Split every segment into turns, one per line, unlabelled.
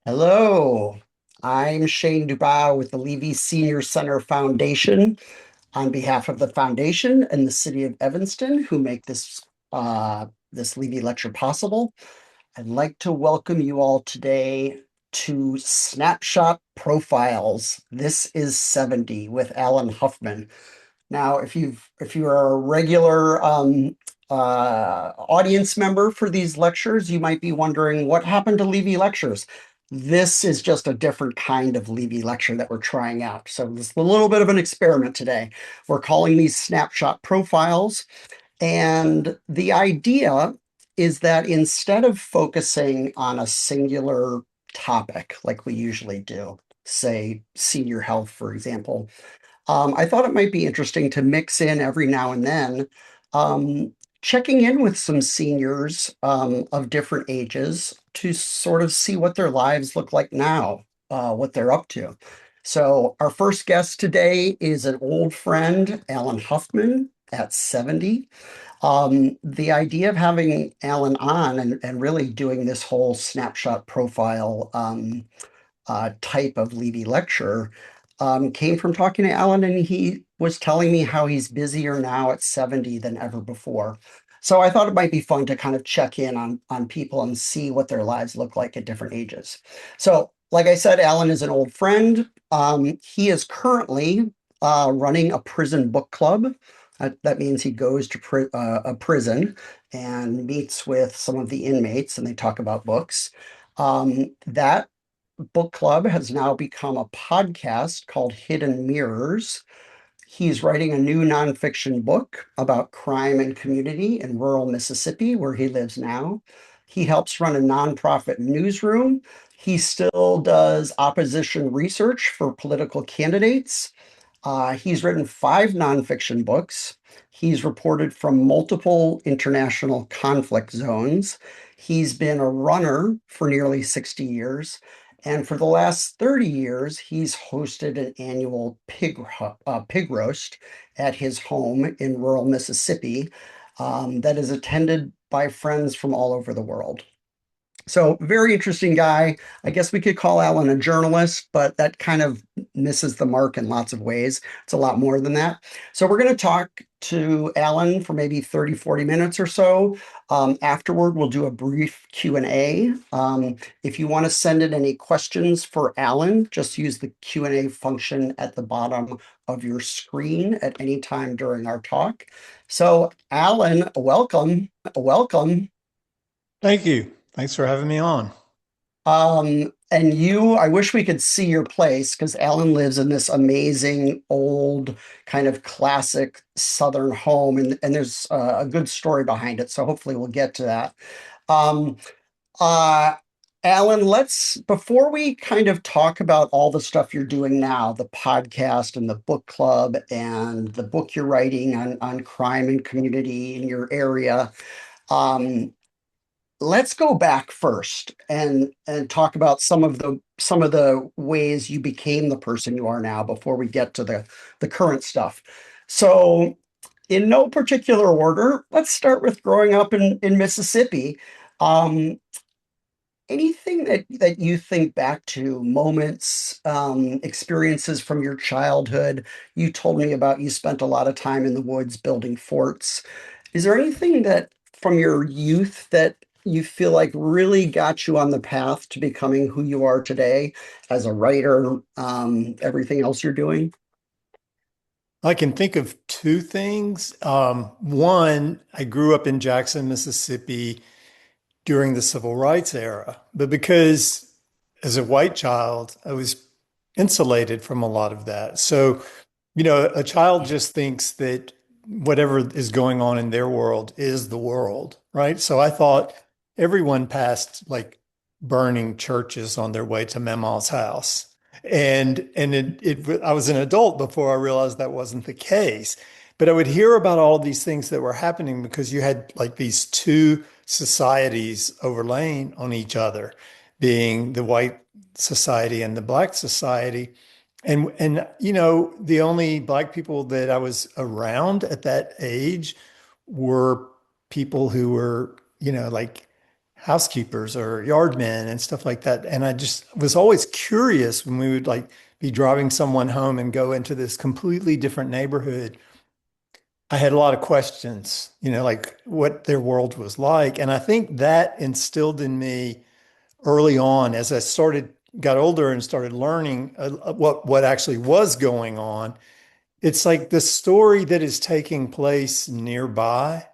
Hello, I'm Shane DuBow with the Levy Senior Center Foundation on behalf of the foundation and the city of Evanston who make this Levy Lecture possible. I'd like to welcome you all today to Snapshot Profiles. This is 70 with Alan Huffman. Now, if you are a regular audience member for these lectures, you might be wondering what happened to Levy Lectures. This is just a different kind of Levy Lecture that we're trying out. So this is a little bit of an experiment today. We're calling these snapshot profiles. And the idea is that instead of focusing on a singular topic like we usually do, say senior health, for example, I thought it might be interesting to mix in every now and then, um, checking in with some seniors of different ages to sort of see what their lives look like now, what they're up to. So, our first guest today is an old friend, Alan Huffman, at 70. The idea of having Alan on and really doing this whole snapshot profile type of Levy lecture came from talking to Alan, and he was telling me how he's busier now at 70 than ever before. So I thought it might be fun to kind of check in on people and see what their lives look like at different ages. So, like I said, Alan is an old friend. He is currently running a prison book club. That means he goes to a prison and meets with some of the inmates, and they talk about books. That book club has now become a podcast called Hidden Mirrors. He's writing a new nonfiction book about crime and community in rural Mississippi, where he lives now. He helps run a nonprofit newsroom. He still does opposition research for political candidates. He's written 5 nonfiction books. He's reported from multiple international conflict zones. He's been a runner for nearly 60 years. And for the last 30 years, he's hosted an annual pig roast at his home in rural Mississippi that is attended by friends from all over the world. So, very interesting guy. I guess we could call Alan a journalist, but that kind of misses the mark in lots of ways. It's a lot more than that. So, we're going to talk to Alan for maybe 30, 40 minutes or so. Afterward, we'll do a brief Q&A. If you want to send in any questions for Alan, just use the Q&A function at the bottom of your screen at any time during our talk. So, Alan, welcome. Welcome.
Thank you. Thanks for having me on.
And I wish we could see your place because Alan lives in this amazing old kind of classic Southern home, and there's a good story behind it. So hopefully we'll get to that. Um, uh, Alan, before we kind of talk about all the stuff you're doing now, the podcast and the book club and the book you're writing on crime and community in your area, um, let's go back first and talk about some of the ways you became the person you are now before we get to the current stuff. So, in no particular order, let's start with growing up in Mississippi. Um, Anything that you think back to, moments, experiences from your childhood? You told me about you spent a lot of time in the woods building forts. Is there anything that from your youth that you feel like really got you on the path to becoming who you are today as a writer, everything else you're doing?
I can think of two things. One, I grew up in Jackson, Mississippi during the civil rights era, but because as a white child, I was insulated from a lot of that. So, a child just thinks that whatever is going on in their world is the world, right? So I thought everyone passed like burning churches on their way to Mama's house. I was an adult before I realized that wasn't the case. But I would hear about all these things that were happening because you had like these two societies overlaying on each other, being the white society and the black society. And the only black people that I was around at that age were people who were, like housekeepers or yard men and stuff like that. And I just was always curious when we would like be driving someone home and go into this completely different neighborhood. I had a lot of questions, like what their world was like. And I think that instilled in me early on as got older and started learning what actually was going on. It's like the story that is taking place nearby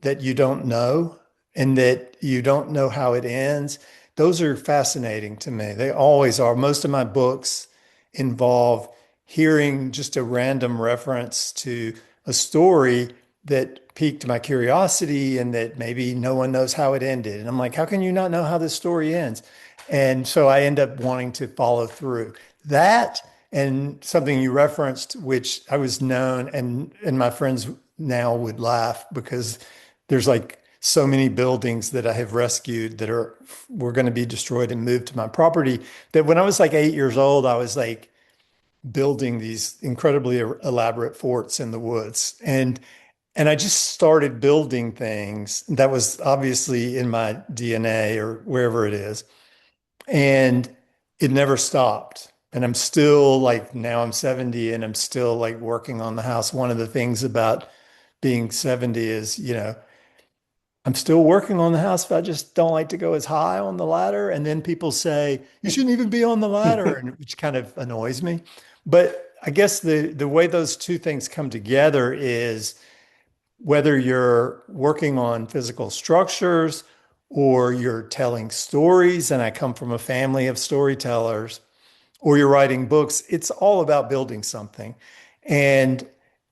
that you don't know and that you don't know how it ends. Those are fascinating to me. They always are. Most of my books involve hearing just a random reference to a story that piqued my curiosity and that maybe no one knows how it ended. And I'm like, how can you not know how this story ends? And so I end up wanting to follow through. That and something you referenced, which I was known, and my friends now would laugh because there's like so many buildings that I have rescued that were going to be destroyed and moved to my property that when I was like 8 years old, I was like building these incredibly elaborate forts in the woods. And I just started building things that was obviously in my DNA or wherever it is. And it never stopped. And I'm still like, now I'm 70 and I'm still like working on the house. One of the things about being 70 is, I'm still working on the house, but I just don't like to go as high on the ladder. And then people say, you shouldn't even be on the ladder, and which kind of annoys me. But I guess the way those two things come together is whether you're working on physical structures or you're telling stories, and I come from a family of storytellers, or you're writing books, it's all about building something. And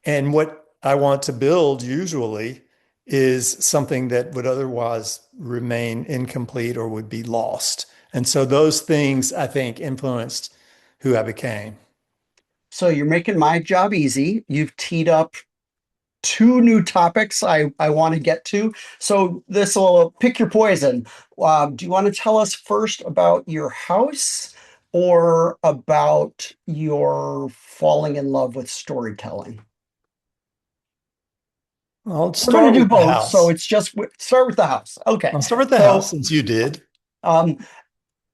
and what I want to build usually is something that would otherwise remain incomplete or would be lost. And so those things I think influenced who I became.
So you're making my job easy. You've teed up two new topics I want to get to. So this will pick your poison. Do you want to tell us first about your house or about your falling in love with storytelling?
I'll
We're going to
start
do
with the
both, so
house.
it's just start with the house. Okay.
I'll start with the house
So,
since you did.
um,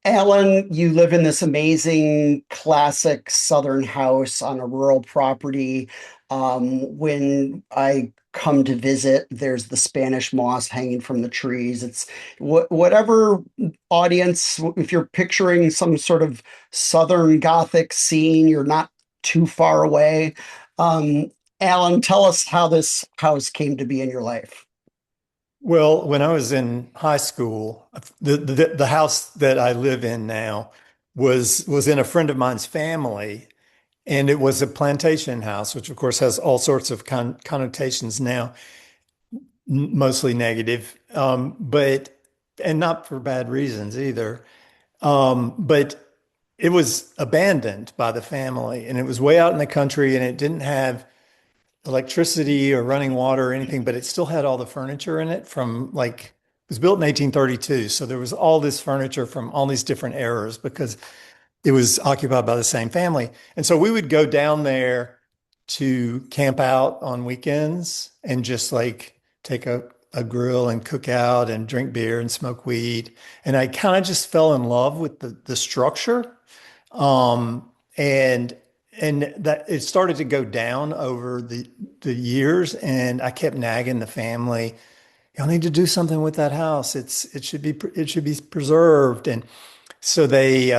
Alan, you live in this amazing classic Southern house on a rural property. When I come to visit, there's the Spanish moss hanging from the trees. It's whatever audience, if you're picturing some sort of Southern Gothic scene, you're not too far away. Um, Alan, tell us how this house came to be in your life.
Well, when I was in high school, the house that I live in now was in a friend of mine's family, and it was a plantation house, which of course has all sorts of connotations now, mostly negative, but and not for bad reasons either. But it was abandoned by the family, and it was way out in the country, and it didn't have electricity or running water or anything, but it still had all the furniture in it from like it was built in 1832. So there was all this furniture from all these different eras because it was occupied by the same family. And so we would go down there to camp out on weekends and just like take a grill and cook out and drink beer and smoke weed. And I kind of just fell in love with the structure. Um, and and that it started to go down over the years, and I kept nagging the family, y'all need to do something with that house. It should be preserved. And so they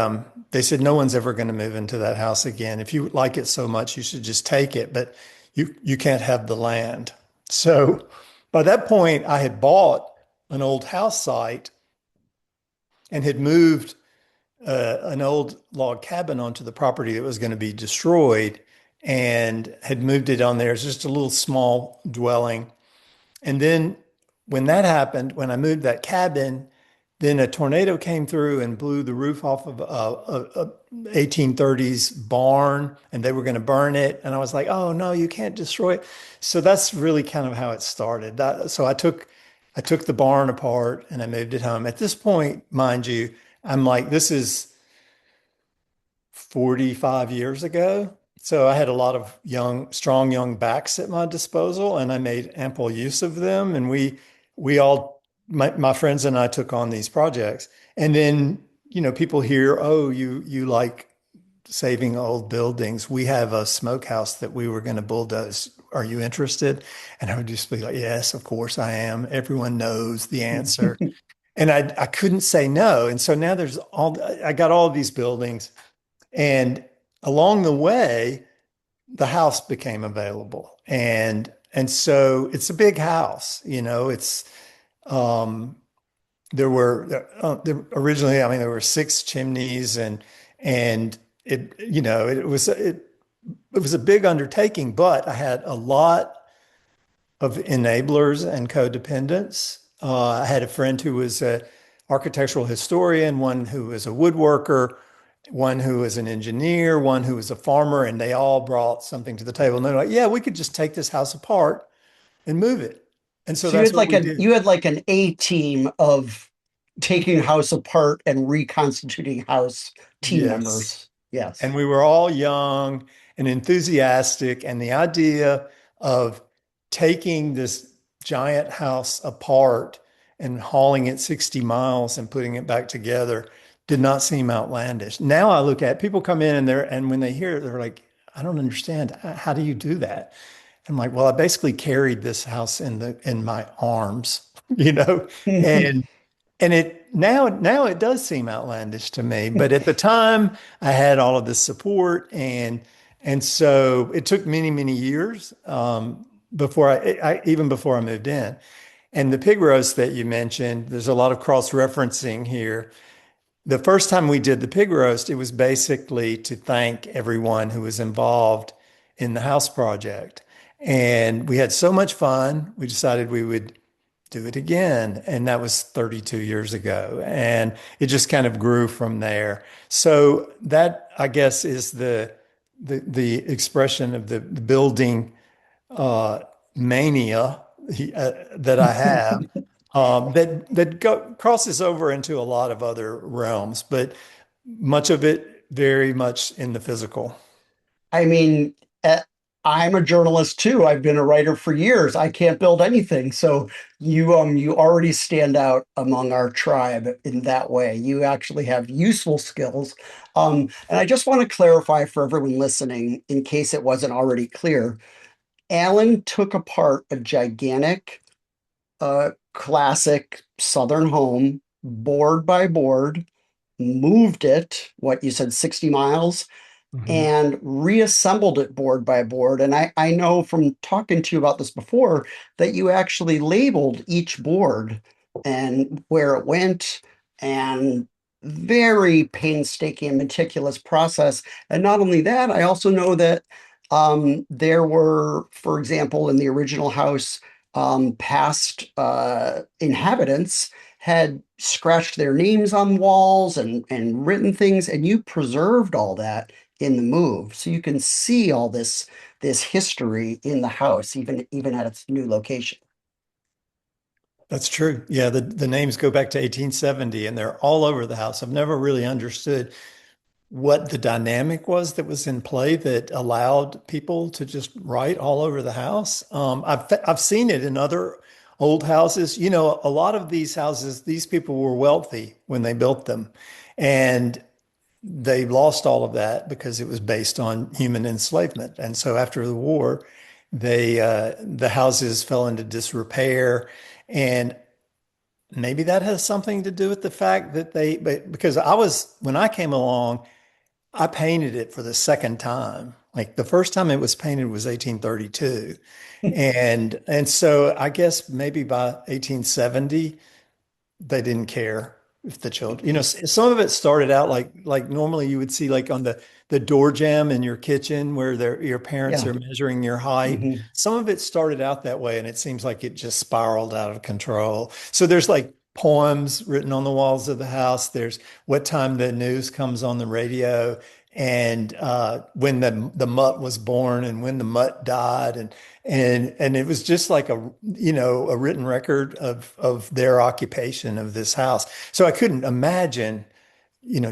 said no one's ever going to move into that house again. If you like it so much, you should just take it, but you can't have the land. So by that point, I had bought an old house site and had moved an old log cabin onto the property that was going to be destroyed and had moved it on there. It's just a little small dwelling. And then when that happened, when I moved that cabin, then a tornado came through and blew the roof off of a 1830s barn, and they were going to burn it. And I was like, "Oh no, you can't destroy it." So that's really kind of how it started. So I took the barn apart and I moved it home. At this point, mind you, I'm like, this is 45 years ago. So I had a lot of strong young backs at my disposal, and I made ample use of them. And we all my friends and I took on these projects. And then, people hear, oh, you like saving old buildings. We have a smokehouse that we were going to bulldoze. Are you interested? And I would just be like, yes, of course I am. Everyone knows the answer. And I couldn't say no. And so now I got all of these buildings. And along the way, the house became available. And so it's a big house, it's um originally, I mean, there were six chimneys and it was a big undertaking, but I had a lot of enablers and codependents. I had a friend who was an architectural historian, one who was a woodworker, one who was an engineer, one who was a farmer, and they all brought something to the table. And they're like, yeah, we could just take this house apart and move it. And so
So you
that's
had
what
like
we
an
did.
you had like an A team of taking house apart and reconstituting house team
Yes.
members. Yes.
And we were all young and enthusiastic. And the idea of taking this giant house apart and hauling it 60 miles and putting it back together did not seem outlandish. Now I look at people come in and when they hear it, they're like, I don't understand. How do you do that? I'm like, well, I basically carried this house in my arms, you know, and and now it does seem outlandish to me, but at the time I had all of this support and so it took many years before even before I moved in. And the pig roast that you mentioned, there's a lot of cross-referencing here. The first time we did the pig roast, it was basically to thank everyone who was involved in the house project. And we had so much fun, we decided we would do it again. And that was 32 years ago. And it just kind of grew from there. So that, I guess, is the expression of the building mania that I have crosses over into a lot of other realms, but much of it very much in the physical.
I mean, uh, I'm a journalist too. I've been a writer for years. I can't build anything. So you already stand out among our tribe in that way. You actually have useful skills. And I just want to clarify for everyone listening, in case it wasn't already clear, Alan took apart a gigantic classic Southern home, board by board, moved it, what you said, 60 miles,
Mhm.
and reassembled it board by board. And I know from talking to you about this before that you actually labeled each board and where it went, and very painstaking and meticulous process. And not only that, I also know that there were, for example, in the original house, past inhabitants had scratched their names on walls and written things, and you preserved all that in the move. So you can see all this history in the house, even at its new location.
That's true. Yeah, the names go back to 1870 and they're all over the house. I've never really understood what the dynamic was that was in play that allowed people to just write all over the house. I've seen it in other old houses. You know, a lot of these houses, these people were wealthy when they built them, and they lost all of that because it was based on human enslavement. And so after the war, the houses fell into disrepair, and maybe that has something to do with the fact that because when I came along. I painted it for the second time. Like the first time it was painted was 1832. And so I guess maybe by 1870 they didn't care if the children, some of it started out like normally you would see like on the door jamb in your kitchen where your parents
Yeah.
are measuring your height.
Mhm.
Some of it started out that way and it seems like it just spiraled out of control. So there's like poems written on the walls of the house. There's what time the news comes on the radio and when the mutt was born and when the mutt died and it was just like a written record of their occupation of this house. So I couldn't imagine,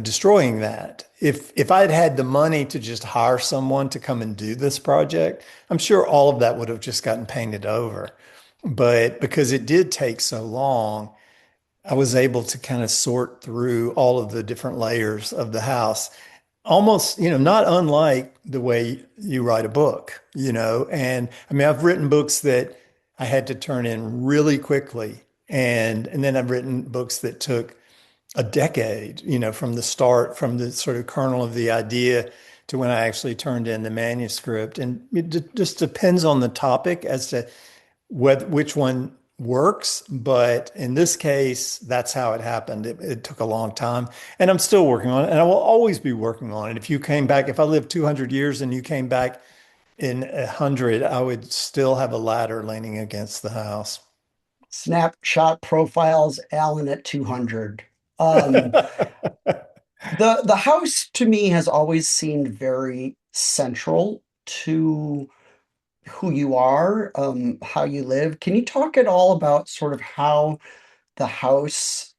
destroying that. If I'd had the money to just hire someone to come and do this project, I'm sure all of that would have just gotten painted over. But because it did take so long, I was able to kind of sort through all of the different layers of the house. Almost, not unlike the way you write a book, And I mean, I've written books that I had to turn in really quickly. And then I've written books that took a decade, from the start, from the sort of kernel of the idea to when I actually turned in the manuscript. And it just depends on the topic as to which one works. But in this case, that's how it happened. It took a long time, and I'm still working on it, and I will always be working on it. If you came back, if I lived 200 years and you came back in 100, I would still have a ladder leaning against the house.
Snapshot Profiles, Alan at 200. Um, the house to me has always seemed very central to who you are, how you live. Can you talk at all about sort of how the house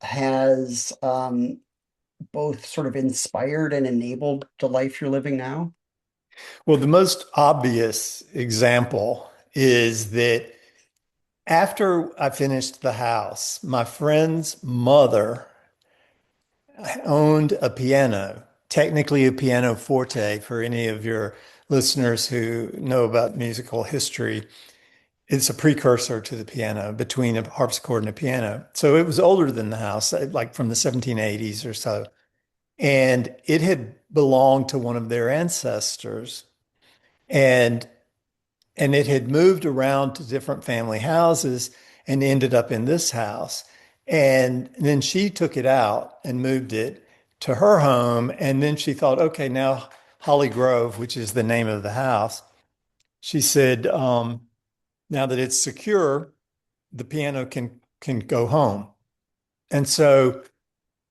has both sort of inspired and enabled the life you're living now?
Well, the most obvious example is that after I finished the house, my friend's mother owned a piano, technically a piano forte for any of your listeners who know about musical history. It's a precursor to the piano, between a harpsichord and a piano. So it was older than the house, like from the 1780s or so. And it had belonged to one of their ancestors. And and it had moved around to different family houses and ended up in this house. And then she took it out and moved it to her home. And then she thought, okay, now Holly Grove, which is the name of the house, she said, now that it's secure, the piano can go home. And so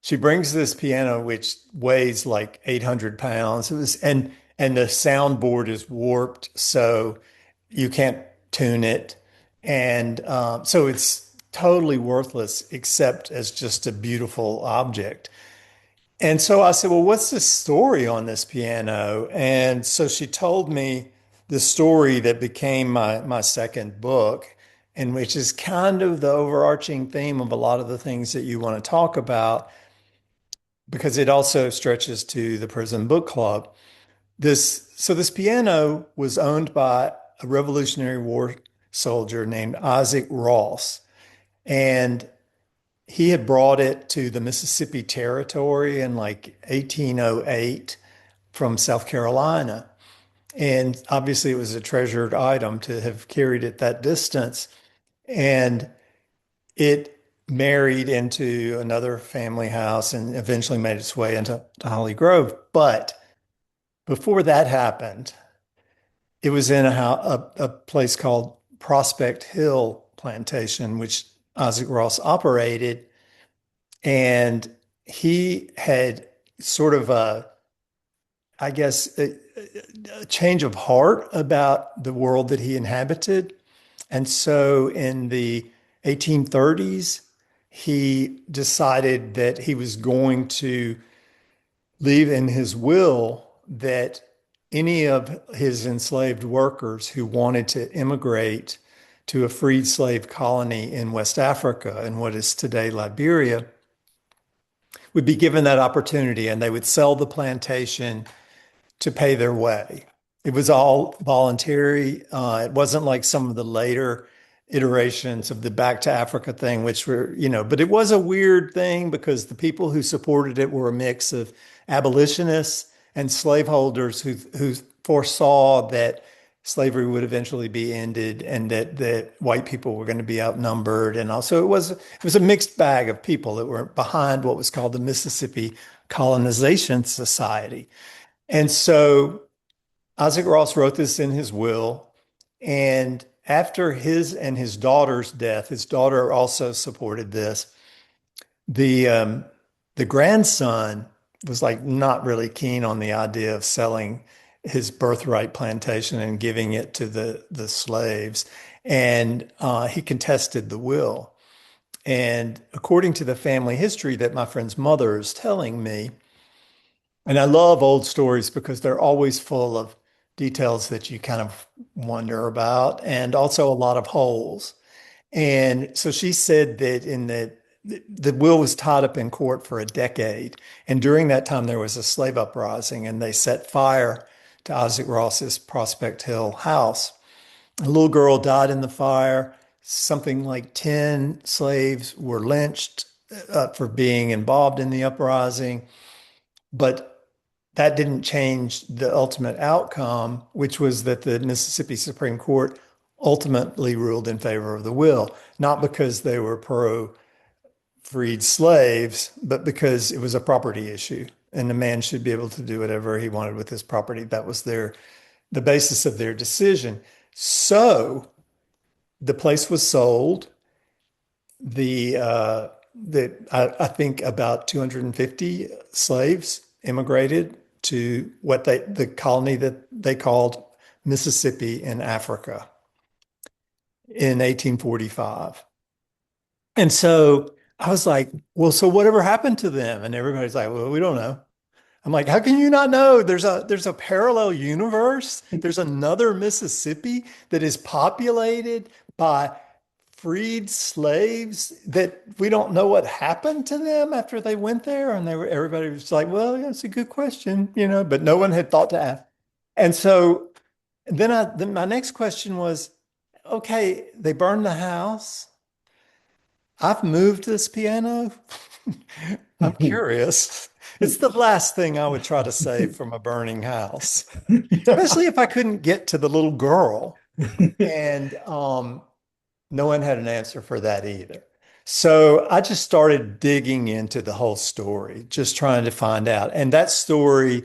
she brings this piano, which weighs like 800 pounds. And the soundboard is warped, so you can't tune it. And so it's totally worthless, except as just a beautiful object. And so I said, well, what's the story on this piano? And so she told me the story that became my second book, and which is kind of the overarching theme of a lot of the things that you want to talk about, because it also stretches to the Prison Book Club. This piano was owned by a Revolutionary War soldier named Isaac Ross, and he had brought it to the Mississippi Territory in like 1808 from South Carolina. And obviously, it was a treasured item to have carried it that distance. And it married into another family house and eventually made its way into Holly Grove. But before that happened, it was in a place called Prospect Hill Plantation, which Isaac Ross operated. And he had sort of I guess, a change of heart about the world that he inhabited. And so in the 1830s, he decided that he was going to leave in his will that any of his enslaved workers who wanted to immigrate to a freed slave colony in West Africa, in what is today Liberia, would be given that opportunity, and they would sell the plantation to pay their way. It was all voluntary. It wasn't like some of the later iterations of the Back to Africa thing, which were, but it was a weird thing because the people who supported it were a mix of abolitionists and slaveholders who foresaw that slavery would eventually be ended and that white people were going to be outnumbered. And also it was a mixed bag of people that were behind what was called the Mississippi Colonization Society. And so Isaac Ross wrote this in his will. And after his and his daughter's death, his daughter also supported this. The grandson was like not really keen on the idea of selling his birthright plantation and giving it to the slaves. And he contested the will. And according to the family history that my friend's mother is telling me, and I love old stories because they're always full of details that you kind of wonder about, and also a lot of holes. And so she said that in the the will was tied up in court for a decade. And during that time, there was a slave uprising, and they set fire to Isaac Ross's Prospect Hill house. A little girl died in the fire. Something like 10 slaves were lynched for being involved in the uprising. But that didn't change the ultimate outcome, which was that the Mississippi Supreme Court ultimately ruled in favor of the will, not because they were pro freed slaves, but because it was a property issue and the man should be able to do whatever he wanted with his property. That was the basis of their decision. So the place was sold. I think about 250 slaves immigrated to the colony that they called Mississippi in Africa in 1845. And so I was like, well, so whatever happened to them? And everybody's like, well, we don't know. I'm like, how can you not know? There's a parallel universe. There's another Mississippi that is populated by freed slaves that we don't know what happened to them after they went there. And everybody was like, well, yeah, it's a good question, but no one had thought to ask. And so then my next question was, okay, they burned the house. I've moved this piano. I'm curious. It's the last thing I would try to save from a burning house, especially if I couldn't get to the little girl. And no one had an answer for that either. So I just started digging into the whole story, just trying to find out. And that story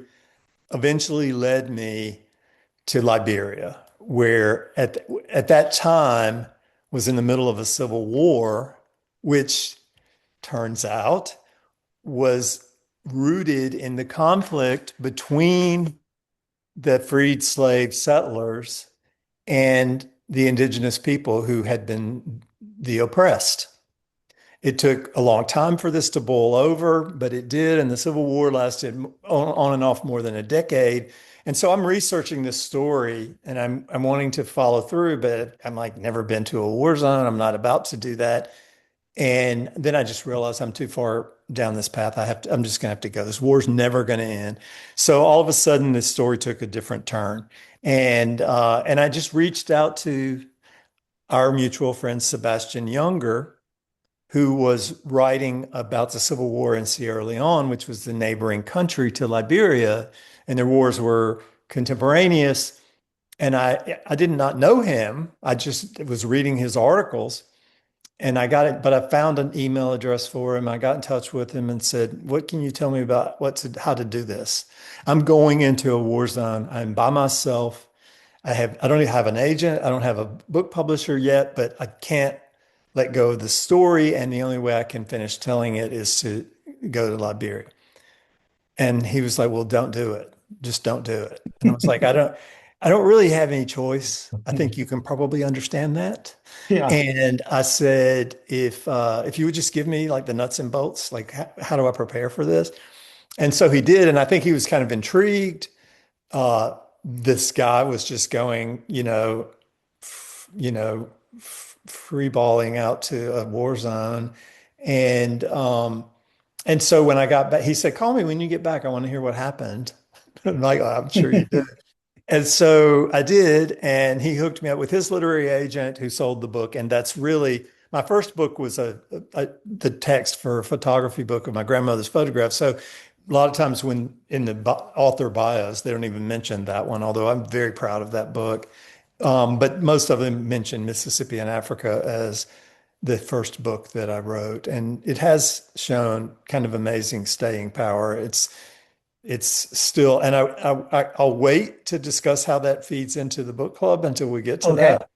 eventually led me to Liberia, where at that time was in the middle of a civil war, which turns out was rooted in the conflict between the freed slave settlers and the indigenous people who had been the oppressed. It took a long time for this to boil over, but it did, and the Civil War lasted on and off more than a decade. And so I'm researching this story, and I'm wanting to follow through, but I'm like never been to a war zone. I'm not about to do that. And then I just realized I'm too far down this path. I'm just gonna have to go. This war's never gonna end. So all of a sudden, this story took a different turn, and I just reached out to our mutual friend Sebastian Younger, who was writing about the Civil War in Sierra Leone, which was the neighboring country to Liberia, and their wars were contemporaneous. And I did not know him. I just was reading his articles. And I got it, but I found an email address for him. I got in touch with him and said, "What can you tell me about how to do this? I'm going into a war zone. I'm by myself. I don't even have an agent. I don't have a book publisher yet, but I can't let go of the story. And the only way I can finish telling it is to go to Liberia." And he was like, "Well, don't do it. Just don't do it." And I was like, I don't really have any choice. I think you can probably understand that.
Yeah.
And I said, if you would just give me like the nuts and bolts, like how do I prepare for this? And so he did, and I think he was kind of intrigued. This guy was just going, free balling out to a war zone, and and so when I got back, he said, "Call me when you get back. I want to hear what happened." I'm like, "I'm sure you did." And so I did, and he hooked me up with his literary agent who sold the book. And that's really my first book was the text for a photography book of my grandmother's photographs. So a lot of times when in the author bios, they don't even mention that one, although I'm very proud of that book. But most of them mention Mississippi and Africa as the first book that I wrote, and it has shown kind of amazing staying power. It's still, and I'll wait to discuss how that feeds into the book club until we get to
Okay.
that.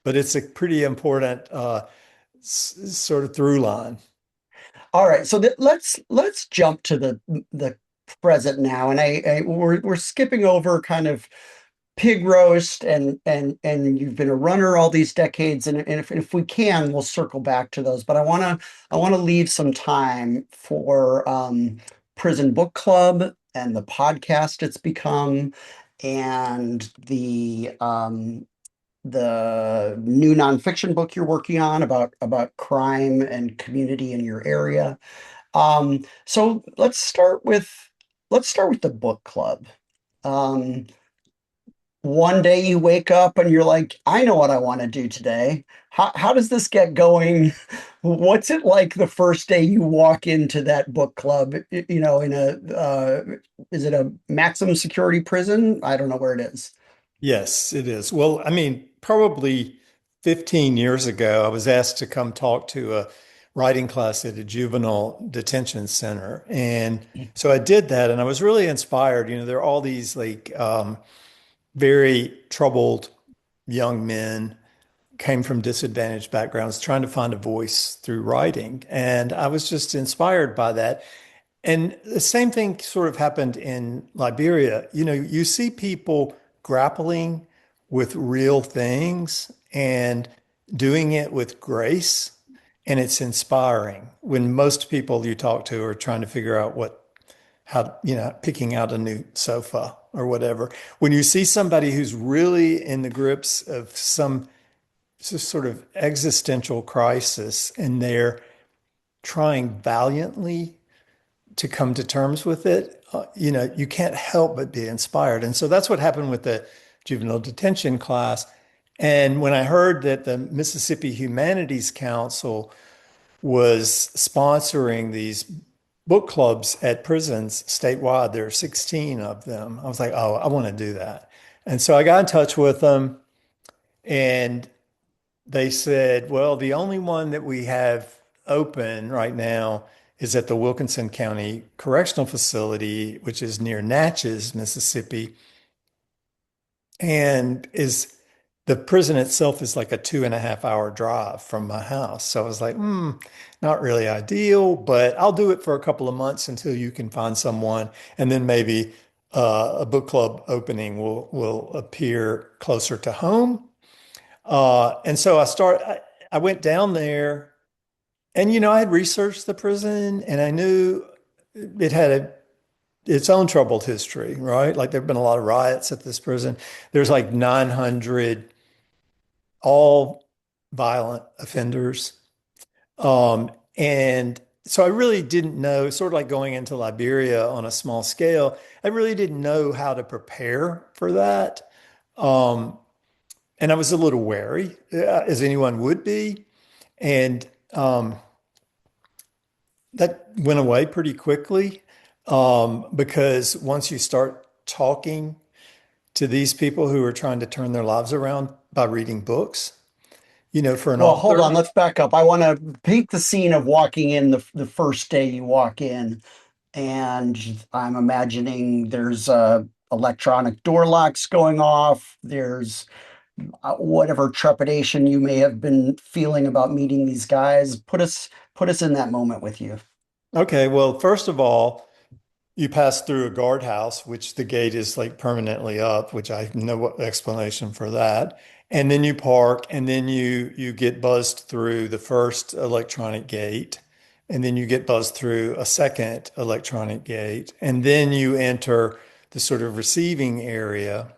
But it's a pretty important sort of through line.
All right. So let's jump to the present now, and we're skipping over kind of pig roast and you've been a runner all these decades, and if we can, we'll circle back to those. But I want to leave some time for Prison Book Club and the podcast it's become, and the new nonfiction book you're working on about crime and community in your area. So let's start with the book club. Um, One day you wake up and you're like, I know what I want to do today. How does this get going? What's it like the first day you walk into that book club? You know, in a is it a maximum security prison? I don't know where it is.
Yes, it is. Well, I mean, probably 15 years ago, I was asked to come talk to a writing class at a juvenile detention center. And so I did that, and I was really inspired. You know, there are all these very troubled young men came from disadvantaged backgrounds trying to find a voice through writing. And I was just inspired by that. And the same thing sort of happened in Liberia. You know, you see people grappling with real things and doing it with grace, and it's inspiring when most people you talk to are trying to figure out picking out a new sofa or whatever. When you see somebody who's really in the grips of some sort of existential crisis and they're trying valiantly to come to terms with it, you can't help but be inspired. And so that's what happened with the juvenile detention class. And when I heard that the Mississippi Humanities Council was sponsoring these book clubs at prisons statewide, there are 16 of them. I was like, oh, I want to do that. And so I got in touch with them and they said, well, the only one that we have open right now is at the Wilkinson County Correctional Facility, which is near Natchez, Mississippi, and is the prison itself is like a 2.5 hour drive from my house. So I was like, not really ideal, but I'll do it for a couple of months until you can find someone, and then maybe a book club opening will appear closer to home. And so I went down there and, I had researched the prison and I knew it had its own troubled history, right? Like there've been a lot of riots at this prison. There's like 900 all violent offenders. And so I really didn't know, sort of like going into Liberia on a small scale, I really didn't know how to prepare for that. Um, and I was a little wary, as anyone would be. And that went away pretty quickly because once you start talking to these people who are trying to turn their lives around by reading books, for an
Well, hold on,
author.
let's back up. I want to paint the scene of walking in the first day you walk in, and I'm imagining there's electronic door locks going off. There's whatever trepidation you may have been feeling about meeting these guys. Put us in that moment with you.
Okay, well, first of all, you pass through a guardhouse, which the gate is like permanently up, which I have no explanation for that. And then you park, and then you get buzzed through the first electronic gate, and then you get buzzed through a second electronic gate, and then you enter the sort of receiving area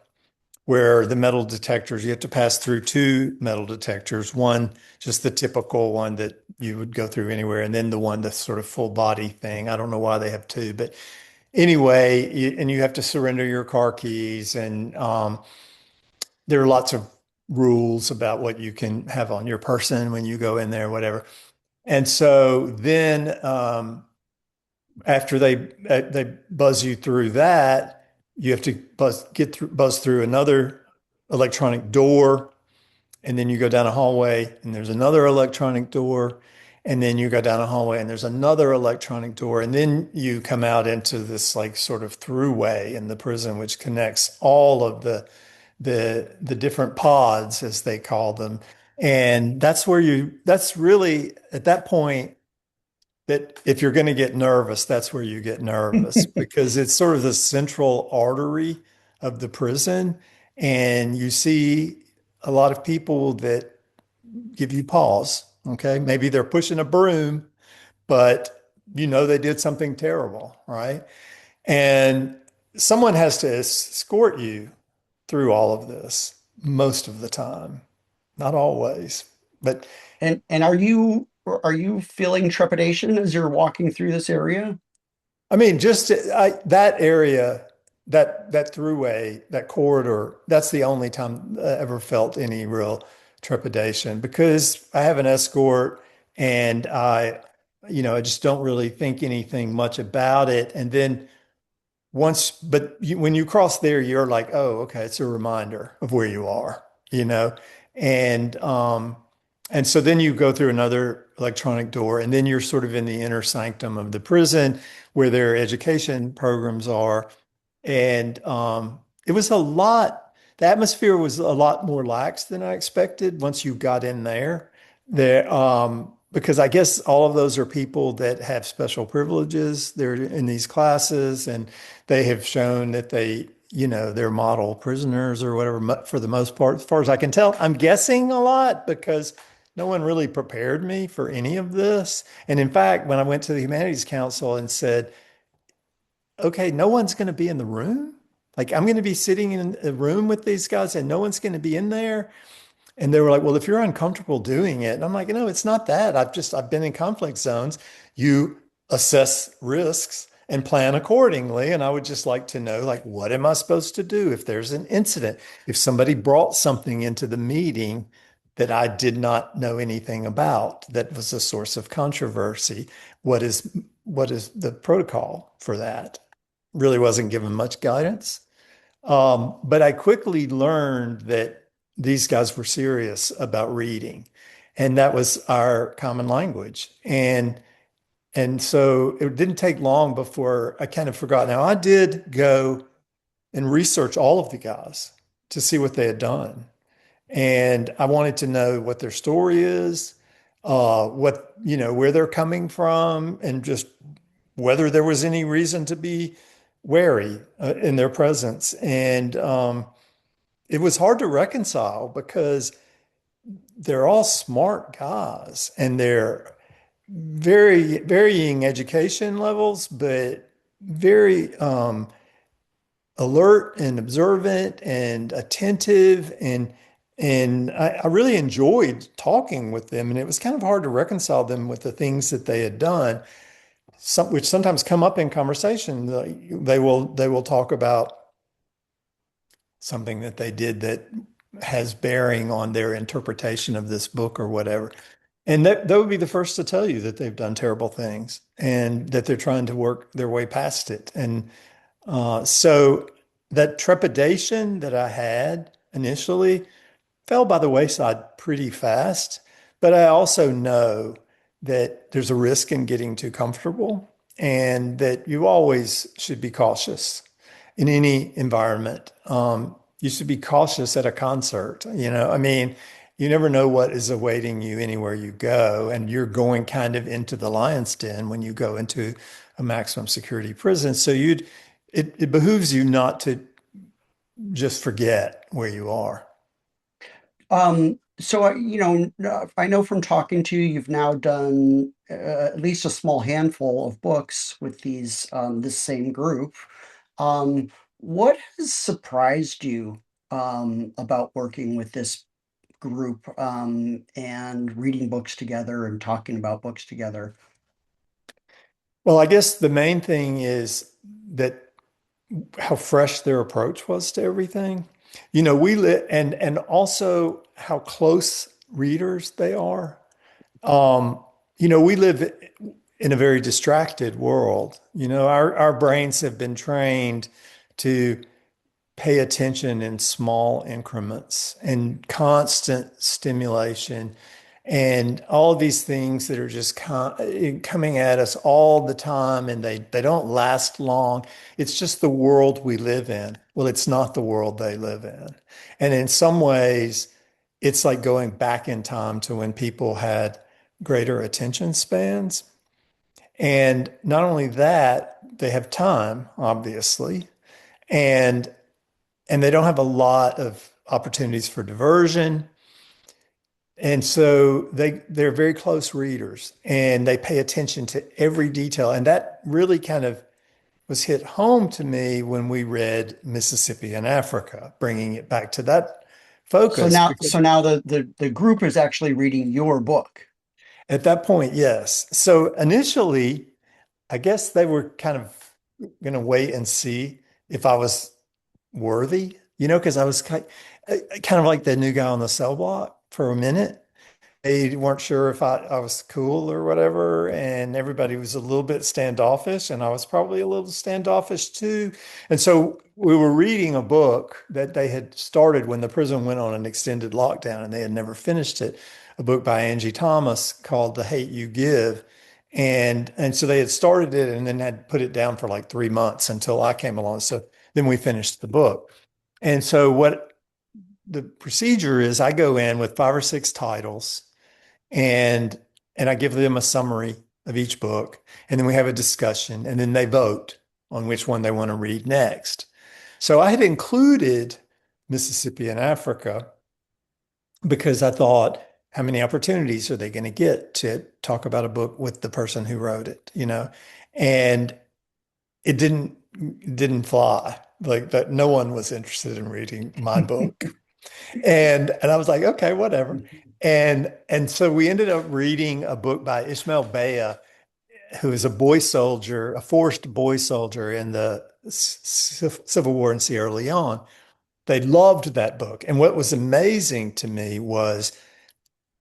where the metal detectors, you have to pass through two metal detectors, one just the typical one that you would go through anywhere, and then the one that's sort of full body thing. I don't know why they have two, but anyway, and you have to surrender your car keys, and there are lots of rules about what you can have on your person when you go in there, whatever. And so then after they buzz you through that, you have to buzz through another electronic door, and then you go down a hallway, and there's another electronic door, and then you go down a hallway, and there's another electronic door, and then you come out into this like sort of throughway in the prison, which connects all of the different pods, as they call them. And that's really at that point that if you're going to get nervous, that's where you get nervous because it's sort of the central artery of the prison. And you see a lot of people that give you pause. Okay. Maybe they're pushing a broom, but they did something terrible, right? And someone has to escort you through all of this. most of the time, not always. But
And are you feeling trepidation as you're walking through this area?
I mean, that area, that throughway, that corridor, that's the only time I ever felt any real trepidation because I have an escort and I just don't really think anything much about it. And then when you cross there, you're like, oh, okay, it's a reminder of where you are, you know? And and so then you go through another electronic door, and then you're sort of in the inner sanctum of the prison where their education programs are. And it was a lot, the atmosphere was a lot more lax than I expected once you got in there. Because I guess all of those are people that have special privileges. They're in these classes and they have shown that they're model prisoners or whatever for the most part, as far as I can tell. I'm guessing a lot because no one really prepared me for any of this. And in fact, when I went to the Humanities Council and said, okay, no one's going to be in the room. Like I'm going to be sitting in a room with these guys and no one's going to be in there. And they were like, well, if you're uncomfortable doing it, and I'm like, no, it's not that. I've been in conflict zones. You assess risks and plan accordingly. And I would just like to know, like, what am I supposed to do if there's an incident? If somebody brought something into the meeting that I did not know anything about, that was a source of controversy, what is the protocol for that? Really wasn't given much guidance. But I quickly learned that these guys were serious about reading, and that was our common language. And so it didn't take long before I kind of forgot. Now I did go and research all of the guys to see what they had done, and I wanted to know what their story is, where they're coming from, and just whether there was any reason to be wary in their presence. And it was hard to reconcile because they're all smart guys and they're very varying education levels, but very alert and observant and attentive. And I really enjoyed talking with them. And it was kind of hard to reconcile them with the things that they had done, which sometimes come up in conversation. They will talk about something that they did that has bearing on their interpretation of this book or whatever. And that would be the first to tell you that they've done terrible things and that they're trying to work their way past it. And so that trepidation that I had initially fell by the wayside pretty fast. But I also know that there's a risk in getting too comfortable and that you always should be cautious in any environment. You should be cautious at a concert. I mean, you never know what is awaiting you anywhere you go. And you're going kind of into the lion's den when you go into a maximum security prison. So it behooves you not to just forget where you are.
So I know from talking to you, you've now done at least a small handful of books with this same group. What has surprised you about working with this group and reading books together and talking about books together?
Well, I guess the main thing is that how fresh their approach was to everything. We live and also how close readers they are. We live in a very distracted world. Our brains have been trained to pay attention in small increments and constant stimulation and all of these things that are just coming at us all the time and they don't last long. It's just the world we live in. Well, it's not the world they live in. And in some ways, it's like going back in time to when people had greater attention spans. And not only that, they have time, obviously, and they don't have a lot of opportunities for diversion. And so they're very close readers and they pay attention to every detail. And that really kind of was hit home to me when we read Mississippi in Africa, bringing it back to that
So
focus
now,
because
so now the group is actually reading your book.
at that point, yes. So initially, I guess they were kind of going to wait and see if I was worthy, because I was kind of like the new guy on the cell block for a minute. They weren't sure if I was cool or whatever, and everybody was a little bit standoffish, and I was probably a little standoffish too. And so we were reading a book that they had started when the prison went on an extended lockdown, and they had never finished it, a book by Angie Thomas called The Hate You Give. And so they had started it and then had put it down for like 3 months until I came along. So then we finished the book. And so what the procedure is, I go in with 5 or 6 titles and I give them a summary of each book, and then we have a discussion, and then they vote on which one they want to read next. So I had included Mississippi and Africa because I thought, how many opportunities are they going to get to talk about a book with the person who wrote it? And it didn't fly. Like that, no one was interested in reading my book. And I was like, okay, whatever. And so we ended up reading a book by Ishmael Bea, who is a boy soldier, a forced boy soldier in the Civil War in Sierra Leone. They loved that book. And what was amazing to me was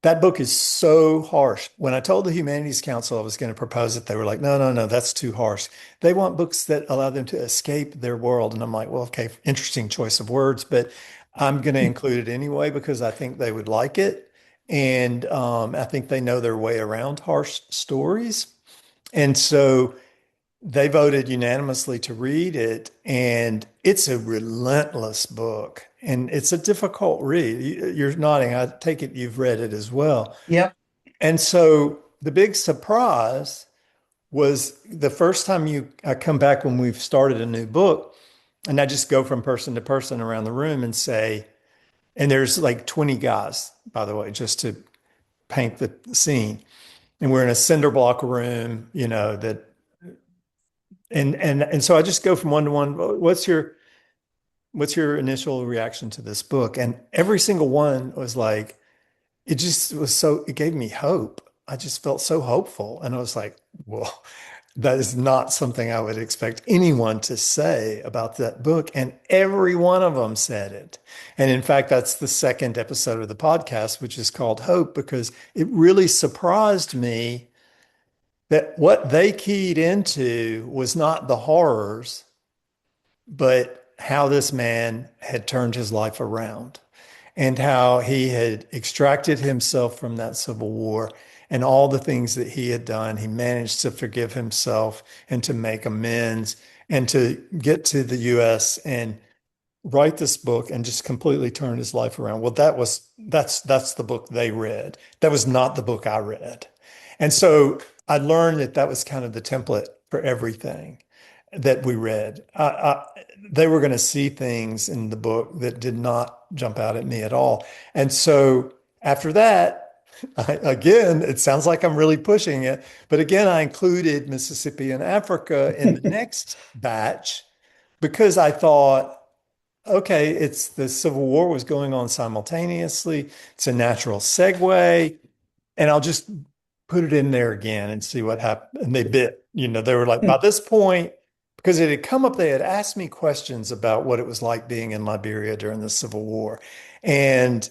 that book is so harsh. When I told the Humanities Council I was going to propose it, they were like, no, no, no, that's too harsh. They want books that allow them to escape their world. And I'm like, well, okay, interesting choice of words, but I'm going to include it anyway because I think they would like it. And I think they know their way around harsh stories. And so they voted unanimously to read it. And it's a relentless book and it's a difficult read. You're nodding. I take it you've read it as well.
Yep.
And so the big surprise was the first time I come back when we've started a new book, and I just go from person to person around the room and say, and there's like 20 guys, by the way, just to paint the scene. And we're in a cinder block room, and so I just go from one to one. What's your initial reaction to this book? And every single one was like, it gave me hope. I just felt so hopeful. And I was like, well, that is not something I would expect anyone to say about that book. And every one of them said it. And in fact, that's the second episode of the podcast, which is called Hope, because it really surprised me that what they keyed into was not the horrors, but how this man had turned his life around and how he had extracted himself from that civil war and all the things that he had done. He managed to forgive himself and to make amends and to get to the US and write this book and just completely turn his life around. Well, that's the book they read. That was not the book I read. And so I learned that that was kind of the template for everything that we read. They were going to see things in the book that did not jump out at me at all. And so after that, again, it sounds like I'm really pushing it, but again, I included Mississippi and Africa in the next batch because I thought, okay, it's the Civil War was going on simultaneously. It's a natural segue, and I'll just put it in there again and see what happened. And they bit, they were like, by this point, because it had come up, they had asked me questions about what it was like being in Liberia during the Civil War and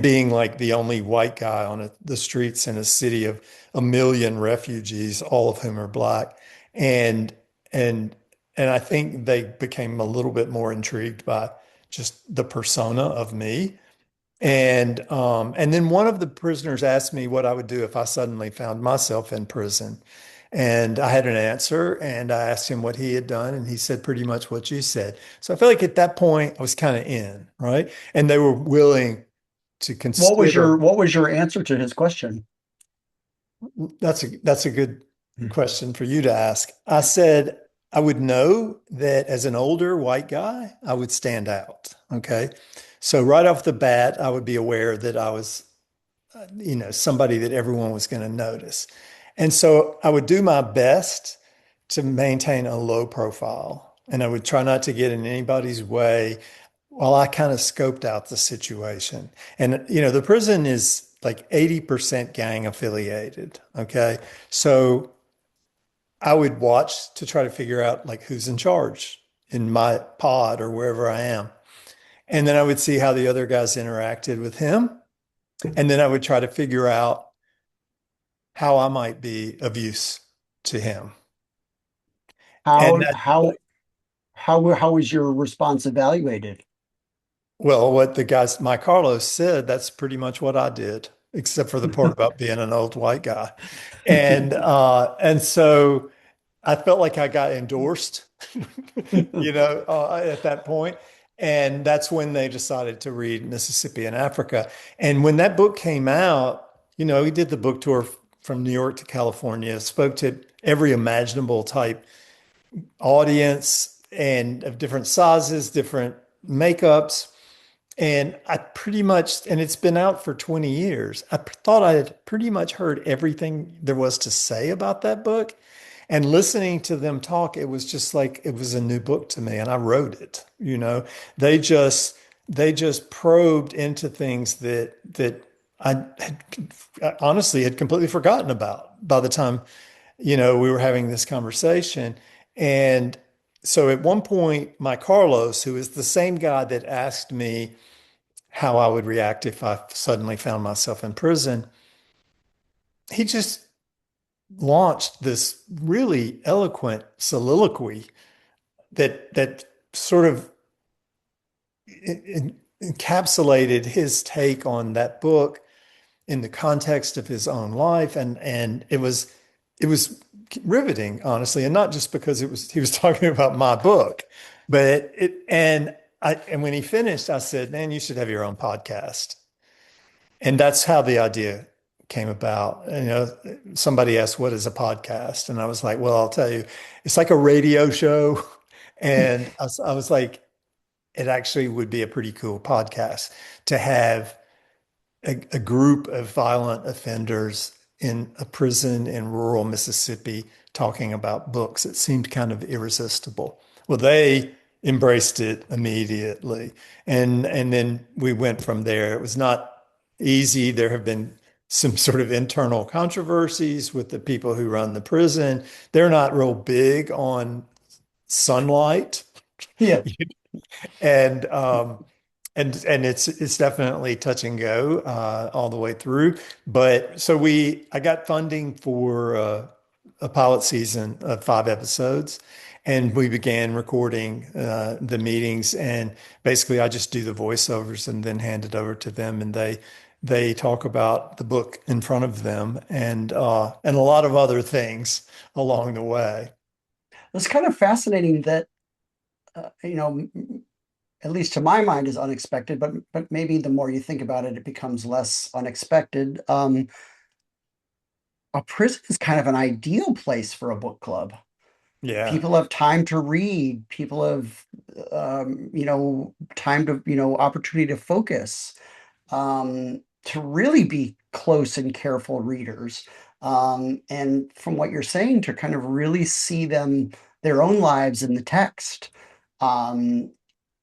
being like the only white guy on the streets in a city of 1 million refugees, all of whom are black. And and and I think they became a little bit more intrigued by just the persona of me. And then one of the prisoners asked me what I would do if I suddenly found myself in prison. And I had an answer, and I asked him what he had done, and he said pretty much what you said. So I feel like at that point I was kind of in, right? And they were willing to consider.
What was your answer to his question?
That's a good question for you to ask. I said I would know that as an older white guy, I would stand out. Okay. So right off the bat, I would be aware that I was, somebody that everyone was going to notice. And so I would do my best to maintain a low profile and I would try not to get in anybody's way. Well, I kind of scoped out the situation. And, the prison is like 80% gang affiliated. Okay. So I would watch to try to figure out like who's in charge in my pod or wherever I am. And then I would see how the other guys interacted with him. And then I would try to figure out how I might be of use to him. And
How
that,
how how was your response evaluated?
well, what the guys, my Carlos said, that's pretty much what I did, except for the part about being an old white guy. And so I felt like I got endorsed, at that point. And that's when they decided to read Mississippi and Africa. And when that book came out, he did the book tour from New York to California, spoke to every imaginable type audience and of different sizes, different makeups. And I pretty much, and it's been out for 20 years. I thought I had pretty much heard everything there was to say about that book. And listening to them talk, it was just like it was a new book to me. And I wrote it. They just they just probed into things that I honestly had completely forgotten about by the time, we were having this conversation. And so at one point, my Carlos, who is the same guy that asked me how I would react if I suddenly found myself in prison, he just launched this really eloquent soliloquy that sort of encapsulated his take on that book in the context of his own life, and it was riveting, honestly, and not just because he was talking about my book, but and when he finished, I said, "Man, you should have your own podcast." And that's how the idea came about. Somebody asked, "What is a podcast?" And I was like, "Well, I'll tell you, it's like a radio show." And I was like, "It actually would be a pretty cool podcast to have a group of violent offenders in a prison in rural Mississippi talking about books." It seemed kind of irresistible. Well, they embraced it immediately. And then we went from there. It was not easy. There have been some sort of internal controversies with the people who run the prison. They're not real big on sunlight.
Yeah.
And and it's definitely touch and go all the way through. But so I got funding for a pilot season of 5 episodes, and we began recording the meetings. And basically, I just do the voiceovers and then hand it over to them, and they talk about the book in front of them and a lot of other things along the way.
It's kind of fascinating that uh, you know, at least to my mind, is unexpected, but maybe the more you think about it, it becomes less unexpected. A prison is kind of an ideal place for a book club.
Yeah.
People have time to read. People have, time to, opportunity to focus, to really be close and careful readers. And from what you're saying, to kind of really see their own lives in the text. Um,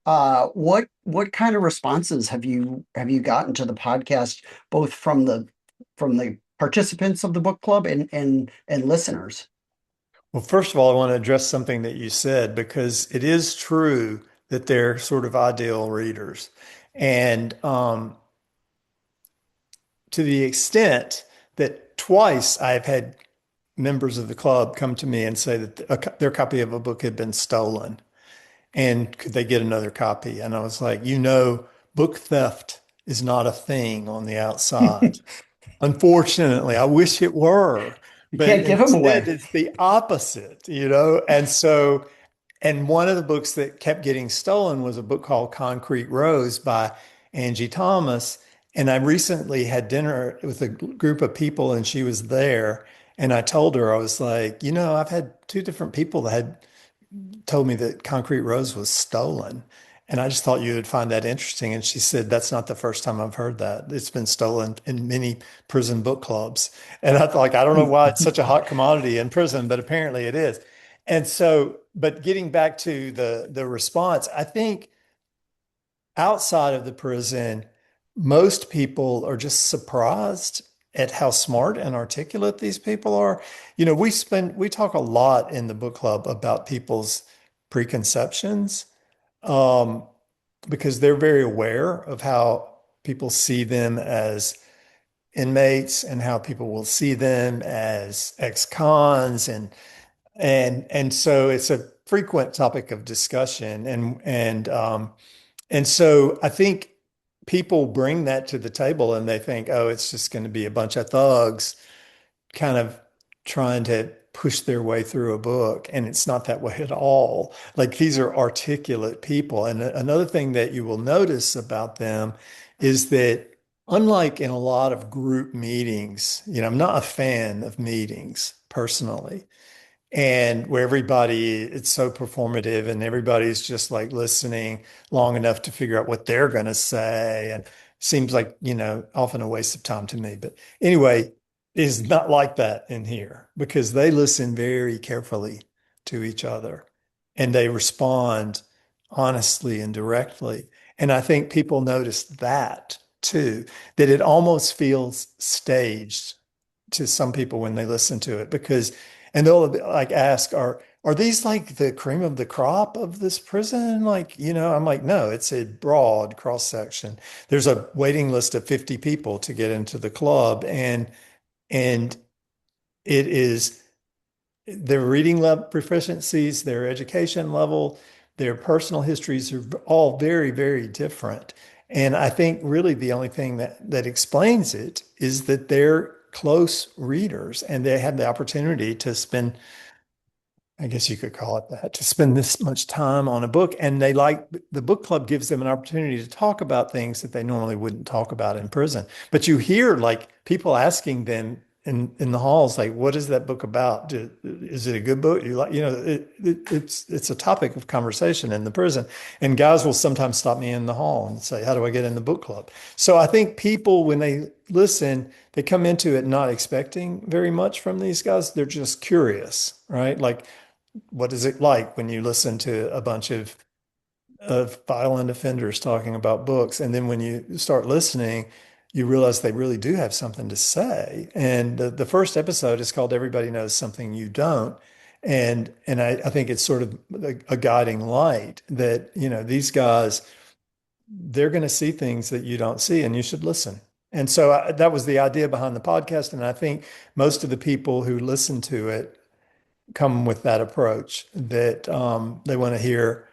what kind of responses have you gotten to the podcast, both from the participants of the book club and listeners?
Well, first of all, I want to address something that you said because it is true that they're sort of ideal readers. And to the extent that twice I've had members of the club come to me and say that their copy of a book had been stolen and could they get another copy? And I was like, book theft is not a thing on the outside. Unfortunately, I wish it were,
You
but
can't give them
instead
away.
it's the opposite. And so, and one of the books that kept getting stolen was a book called Concrete Rose by Angie Thomas. And I recently had dinner with a group of people and she was there. And I told her, I was like, I've had two different people that had told me that Concrete Rose was stolen. And I just thought you would find that interesting. And she said, that's not the first time I've heard that. It's been stolen in many prison book clubs. And I thought, like, I don't know why it's such a hot commodity in prison, but apparently it is. And so, but getting back to the response, I think outside of the prison, most people are just surprised at how smart and articulate these people are. We talk a lot in the book club about people's preconceptions, um, because they're very aware of how people see them as inmates and how people will see them as ex-cons, and so it's a frequent topic of discussion, and so I think people bring that to the table and they think, oh, it's just going to be a bunch of thugs kind of trying to push their way through a book. And it's not that way at all. Like, these are articulate people. And another thing that you will notice about them is that, unlike in a lot of group meetings, I'm not a fan of meetings personally, and where it's so performative and everybody's just like listening long enough to figure out what they're going to say, and seems like, often a waste of time to me. But anyway, it's not like that in here, because they listen very carefully to each other and they respond honestly and directly. And I think people notice that too, that it almost feels staged to some people when they listen to it, because and they'll like ask, are these like the cream of the crop of this prison? Like, I'm like, no, it's a broad cross section. There's a waiting list of 50 people to get into the club, and it is their reading level proficiencies, their education level, their personal histories are all very, very different. And I think really the only thing that explains it is that they're close readers and they have the opportunity to spend, I guess you could call it that, to spend this much time on a book. And the book club gives them an opportunity to talk about things that they normally wouldn't talk about in prison. But you hear like people asking them in the halls, like, what is that book about? Is it a good book? It's a topic of conversation in the prison. And guys will sometimes stop me in the hall and say, how do I get in the book club? So I think people, when they listen, they come into it not expecting very much from these guys. They're just curious, right? Like, what is it like when you listen to a bunch of violent offenders talking about books? And then when you start listening, you realize they really do have something to say. And the first episode is called Everybody Knows Something You Don't. And I think it's sort of a guiding light that, these guys, they're going to see things that you don't see, and you should listen. And so that was the idea behind the podcast. And I think most of the people who listen to it come with that approach, that they want to hear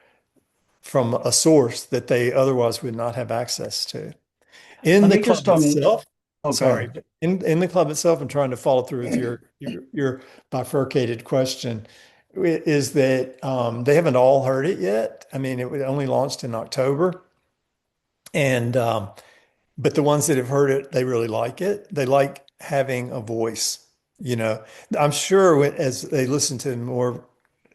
from a source that they otherwise would not have access to. In
Let
the
me just
club itself,
oh, go
sorry,
ahead.
but in the club itself, I'm trying to follow through with your bifurcated question, is that they haven't all heard it yet. I mean, it only launched in October, and but the ones that have heard it, they really like it. They like having a voice. I'm sure as they listen to more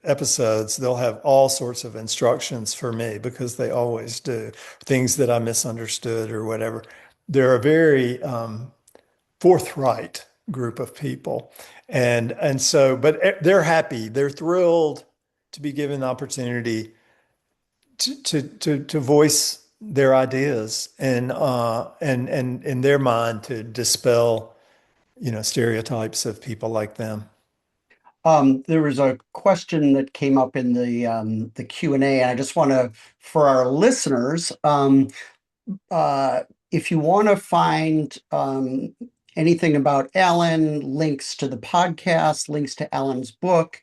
episodes, they'll have all sorts of instructions for me, because they always do, things that I misunderstood or whatever. They're a very forthright group of people. And so, but they're happy. They're thrilled to be given the opportunity to voice their ideas, and in their mind to dispel, stereotypes of people like them.
There was a question that came up in the Q&A, and I just want to, for our listeners, uh, if you want to find anything about Alan, links to the podcast, links to Alan's book,